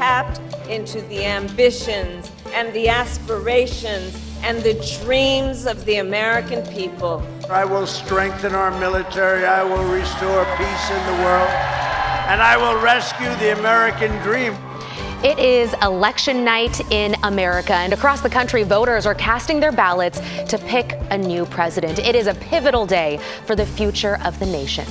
tapped into the ambitions and the aspirations and the dreams of the American people. I will strengthen our military, I will restore peace in the world, and I will rescue the American dream. It is election night in America, and across the country, voters are casting their ballots to pick a new president. It is a pivotal day for the future of the nation.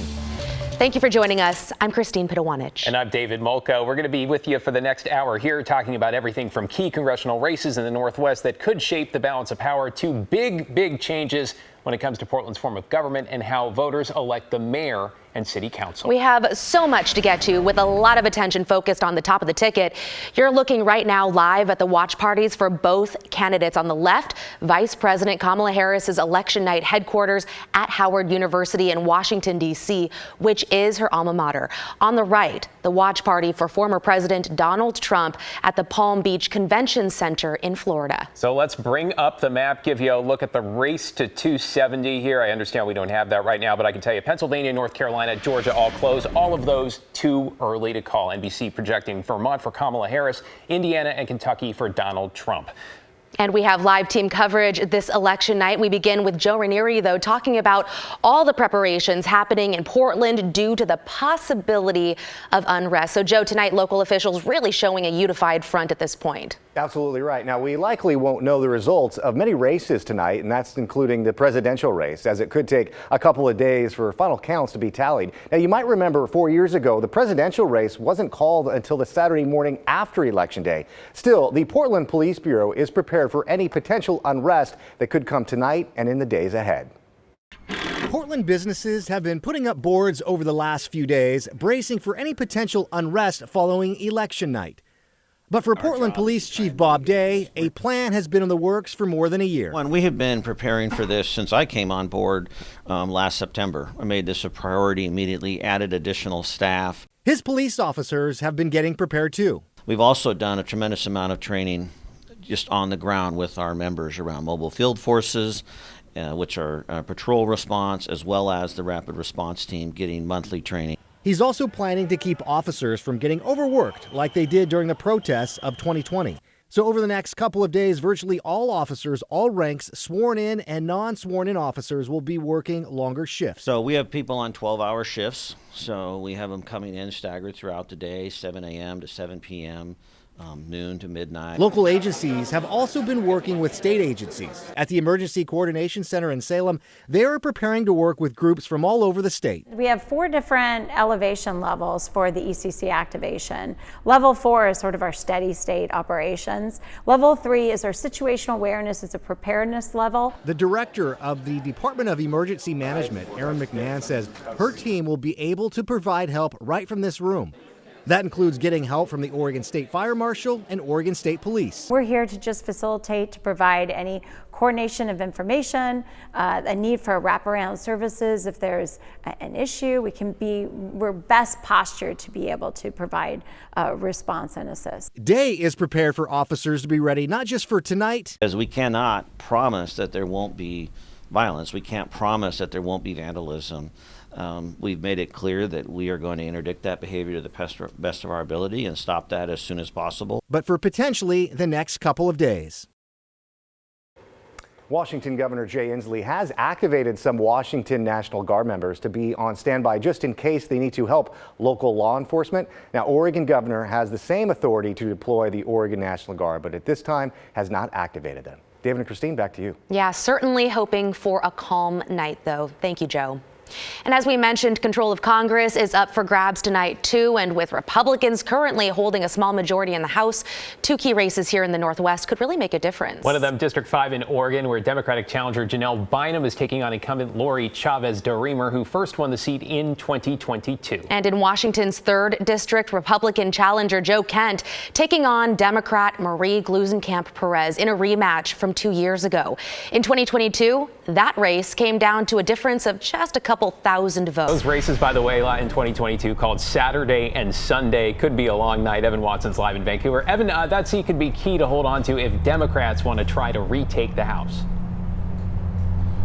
Thank you for joining us. I'm Christine Pitawanich. And I'm David Molko. We're going to be with you for the next hour here talking about everything from key congressional races in the Northwest that could shape the balance of power to big changes when it comes to Portland's form of government and how voters elect the mayor and city council. We have so much to get to with a lot of attention focused on the top of the ticket. You're looking right now live at the watch parties for both candidates. On the left, Vice President Kamala Harris's election night headquarters at Howard University in Washington, D.C., which is her alma mater. On the right, the watch party for former President Donald Trump at the Palm Beach Convention Center in Florida. So let's bring up the map, give you a look at the race to 270 here. I understand we don't have that right now, but I can tell you Pennsylvania, North Carolina, Georgia all closed. All of those too early to call. NBC projecting Vermont for Kamala Harris, Indiana and Kentucky for Donald Trump. And we have live team coverage this election night. We begin with Joe Ranieri, though, talking about all the preparations happening in Portland due to the possibility of unrest. So, Joe, tonight, local officials really showing a unified front at this point. Absolutely right. Now, we likely won't know the results of many races tonight, and that's including the presidential race, as it could take a couple of days for final counts to be tallied. Now, you might remember 4 years ago, the presidential race wasn't called until the Saturday morning after Election Day. Still, the Portland Police Bureau is prepared for any potential unrest that could come tonight and in the days ahead. Portland businesses have been putting up boards over the last few days, bracing for any potential unrest following election night. But for Portland Police Chief Bob Day, a plan has been in the works for more than a year. We have been preparing for this since I came on board last September. I made this a priority immediately, added additional staff. His police officers have been getting prepared too. We've also done a tremendous amount of training just on the ground with our members around mobile field forces, which are patrol response, as well as the rapid response team getting monthly training. He's also planning to keep officers from getting overworked like they did during the protests of 2020. So over the next couple of days, virtually all officers, all ranks, sworn in and non-sworn in officers will be working longer shifts. So we have people on 12-hour shifts. So we have them coming in staggered throughout the day, 7 a.m. to 7 p.m., noon to midnight. Local agencies have also been working with state agencies. At the Emergency Coordination Center in Salem, they are preparing to work with groups from all over the state. We have 4 different elevation levels for the ECC activation. Level 4 is sort of our steady state operations. Level 3 is our situational awareness. It's a preparedness level. The director of the Department of Emergency Management, Erin McMahon, says her team will be able to provide help right from this room. That includes getting help from the Oregon State Fire Marshal and Oregon State Police. We're here to just facilitate, to provide any coordination of information, a need for wraparound services. If there's an issue, we're best postured to be able to provide response and assist. Day is prepared for officers to be ready, not just for tonight. As we cannot promise that there won't be violence. We can't promise that there won't be vandalism. We've made it clear that we are going to interdict that behavior to the best of our ability and stop that as soon as possible. But for potentially the next couple of days. Washington Governor Jay Inslee has activated some Washington National Guard members to be on standby just in case they need to help local law enforcement. Now, Oregon Governor has the same authority to deploy the Oregon National Guard, but at this time has not activated them. David and Christine, back to you. Yeah, certainly hoping for a calm night, though. Thank you, Joe. And as we mentioned, control of Congress is up for grabs tonight, too. And with Republicans currently holding a small majority in the House, 2 key races here in the Northwest could really make a difference. One of them, District 5 in Oregon, where Democratic challenger Janelle Bynum is taking on incumbent Lori Chavez-DeRemer, who first won the seat in 2022. And in Washington's 3rd District, Republican challenger Joe Kent taking on Democrat Marie Gluesenkamp-Perez in a rematch from 2 years ago. In 2022, that race came down to a difference of just a couple thousand votes. Those races, by the way, in 2022 called Saturday and Sunday. Could be a long night. Evan Watson's live in Vancouver. Evan, that seat could be key to hold on to if Democrats want to try to retake the House.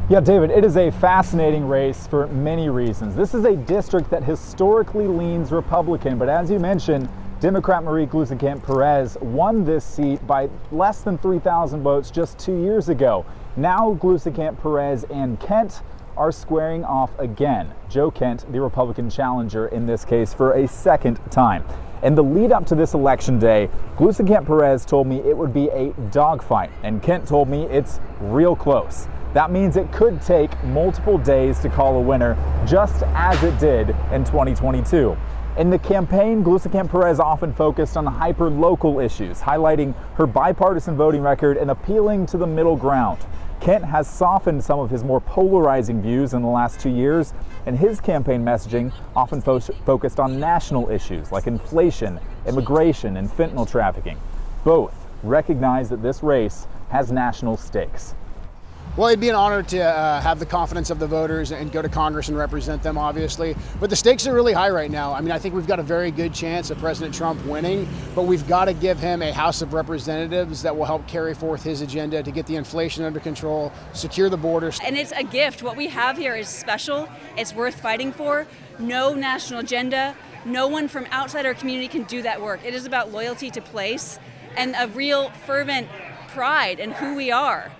Yeah, David, it is a fascinating race for many reasons. This is a district that historically leans Republican, but as you mentioned, Democrat Marie Gluesenkamp-Perez won this seat by less than 3,000 votes just 2 years ago. Now Gluesenkamp-Perez and Kent are squaring off again. Joe Kent, the Republican challenger in this case, for a second time. In the lead up to this election day, Gluesenkamp-Perez told me it would be a dogfight, and Kent told me it's real close. That means it could take multiple days to call a winner, just as it did in 2022. In the campaign, Gluesenkamp-Perez often focused on hyper-local issues, highlighting her bipartisan voting record and appealing to the middle ground. Kent has softened some of his more polarizing views in the last 2 years, and his campaign messaging often focused on national issues like inflation, immigration, and fentanyl trafficking. Both recognize that this race has national stakes. Well, it'd be an honor to have the confidence of the voters and go to Congress and represent them, obviously. But the stakes are really high right now. I mean, I think we've got a very good chance of President Trump winning, but we've got to give him a House of Representatives that will help carry forth his agenda to get the inflation under control, secure the borders. And it's a gift. What we have here is special. It's worth fighting for. No national agenda. No one from outside our community can do that work. It is about loyalty to place and a real fervent pride in who we are.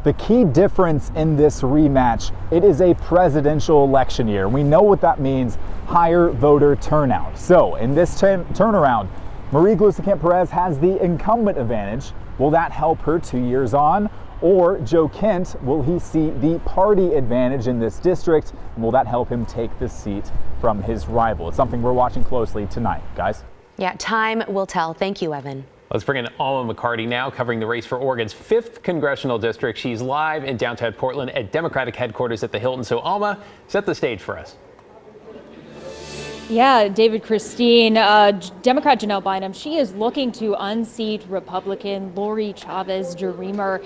The key difference in this rematch, it is a presidential election year. We know what that means, higher voter turnout. So in this turnaround, Marie Gluesenkamp-Perez has the incumbent advantage. Will that help her 2 years on? Or Joe Kent, will he see the party advantage in this district? And will that help him take the seat from his rival? It's something we're watching closely tonight, guys. Yeah, time will tell. Thank you, Evan. Let's bring in Alma McCarty now, covering the race for Oregon's 5th congressional district. She's live in downtown Portland at Democratic headquarters at the Hilton. So, Alma, set the stage for us. Yeah, David, Christine, Democrat Janelle Bynum, she is looking to unseat Republican Lori Chavez-DeRemer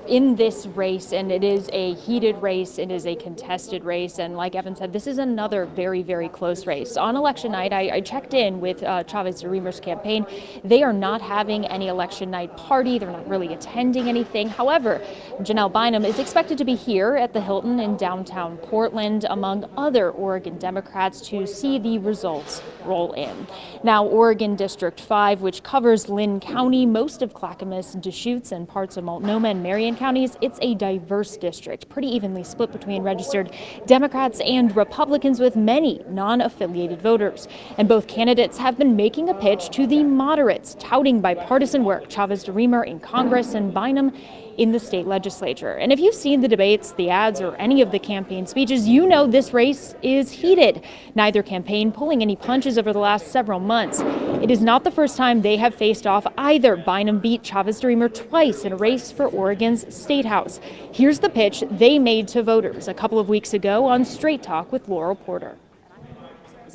in this race, and it is a heated race. It is a contested race, and like Evan said, this is another very, very close race. On election night, I checked in with Chavez-DeRemer's campaign. They are not having any election night party. They're not really attending anything. However, Janelle Bynum is expected to be here at the Hilton in downtown Portland, among other Oregon Democrats, to see the results roll in. Now, Oregon District 5, which covers Lynn County, most of Clackamas, Deschutes, and parts of Multnomah and Marion counties, it's a diverse district, pretty evenly split between registered Democrats and Republicans, with many non-affiliated voters. And both candidates have been making a pitch to the moderates, touting bipartisan work. Chavez-DeRemer in Congress and Bynum in the state legislature. And if you've seen the debates, the ads, or any of the campaign speeches, you know this race is heated. Neither campaign pulling any punches over the last several months. It is not the first time they have faced off either. Bynum beat Chavez-DeRemer twice in a race for Oregon's State House. Here's the pitch they made to voters a couple of weeks ago on Straight Talk with Laurel Porter.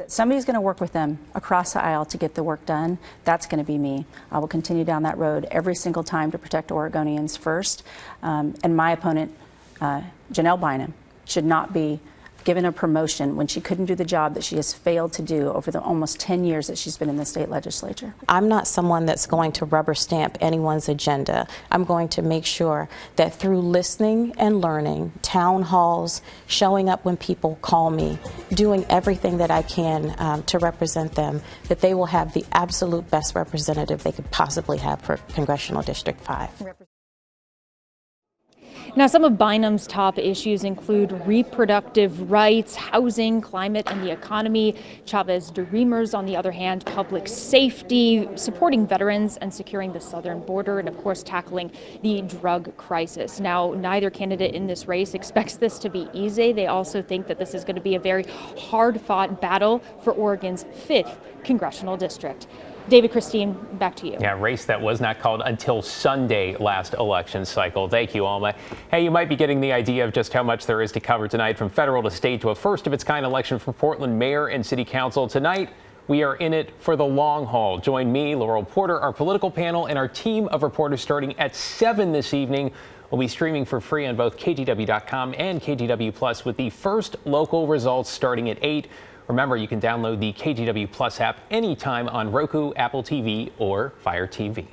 Somebody's going to work with them across the aisle to get the work done. That's going to be me. I will continue down that road every single time to protect Oregonians first. And my opponent, Janelle Bynum, should not be given a promotion when she couldn't do the job that she has failed to do over the almost 10 years that she's been in the state legislature. I'm not someone that's going to rubber stamp anyone's agenda. I'm going to make sure that through listening and learning, town halls, showing up when people call me, doing everything that I can to represent them, that they will have the absolute best representative they could possibly have for Congressional District 5. Now, some of Bynum's top issues include reproductive rights, housing, climate, and the economy. Chavez-DeRemer's, on the other hand, public safety, supporting veterans and securing the southern border, and of course tackling the drug crisis. Now, neither candidate in this race expects this to be easy. They also think that this is going to be a very hard-fought battle for Oregon's 5th congressional district. David, Christine, back to you. Yeah, race that was not called until Sunday last election cycle. Thank you, Alma. Hey, you might be getting the idea of just how much there is to cover tonight, from federal to state, to a first-of-its-kind election for Portland mayor and city council. Tonight, we are in it for the long haul. Join me, Laurel Porter, our political panel, and our team of reporters starting at 7 this evening. We'll be streaming for free on both KGW.com and KGW Plus, with the first local results starting at 8. Remember, you can download the KGW Plus app anytime on Roku, Apple TV, or Fire TV.